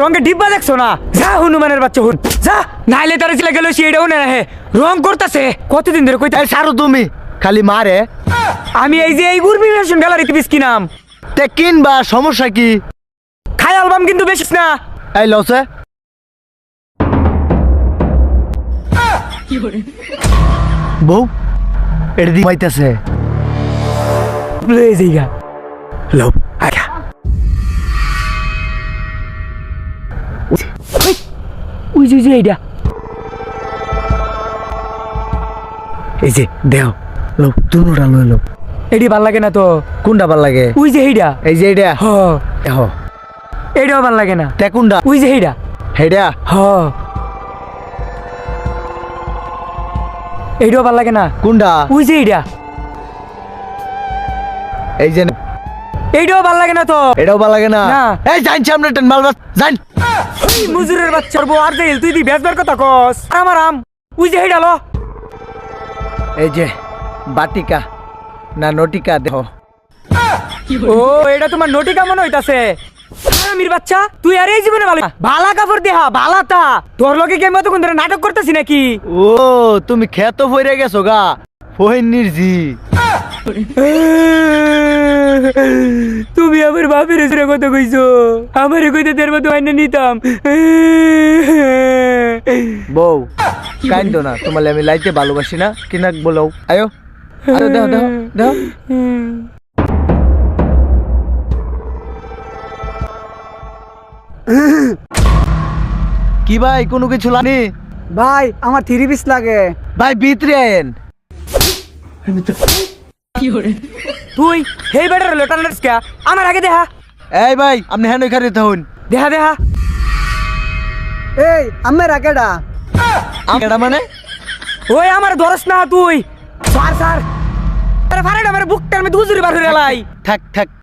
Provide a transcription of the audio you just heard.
রঙের ডিব্বা দেখছো না? যা হনুমানের বাচ্চা হুন যা, নাইলে তারা ছিল গেল সেটাও না হে রং করতেছে কতদিন ধরে কইতে। সারো তুমি খালি মারে। আমি এই যে এই উর্মিনেশন গ্যালারিতে বিস্কি নাম তে কিনবা, সমস্যা কি? খাই অ্যালবাম কিন্তু বেশি না। এই লসে বউ এটা দি মাইতাছে লয়ে যাইগা লও আগা ওই যে এইটা এই যে দেও লো দুনুটা লই লো। এডি ভাল লাগে না তো। কোনটা ভাল লাগে? ওই যে এইটা। এই যে এইটা। হ হ এইটাও ভাল লাগে না। তে কোনটা? ওই যে এইটা। হেডা। হ এইটাও ভাল লাগে না। কোনটা? ওই যে এইটা। এই যে এইটাও ভাল লাগে না তো। এটাও ভাল লাগে না। না। এই জানছি আমরা টেন মাল জান। এই মুজুরের বাচ্চার বউ আর যাইল তুই দি বেজবার কথা কস। আমার আম ওই যে এইটা লো। এই যে বাটিকা না নটিকা দেখো। ও এটা তোমার নটিকা মনে হইতাছে। আমির বাচ্চা তুই আর এই জীবনে ভালো ভালা কাপড় দেহা ভালাতা তোর লগে কেমন তখন ধরে নাটক করতেছি নাকি? ও তুমি খেত ফইরে গেছো গা ফইনির জি। তুমি আমার বাপের এসে কথা কইছো, আমার কইতে তের মতো আইনে নিতাম। বউ কাইন্দো না, তোমার আমি লাইতে ভালোবাসি না কিনা বলো। আয়ো আয়ো দাও দাও দাও। কি ভাই কোনো কিছু লাগনি? ভাই আমার 3 পিস লাগে। ভাই ভিতরে আয়েন। তুই হেই বেটার লেটারস কে আমার আগে দেহা এই ভাই আপনি হেন এখানে থাকুন। দেহা দেহা এই আমার রাকেডা এটা মানে ওই আমার ধরস না তুই স্যার স্যার আরে ফারে আমার বুকটার মধ্যে গুজরি বার হয়ে লাই। থাক থাক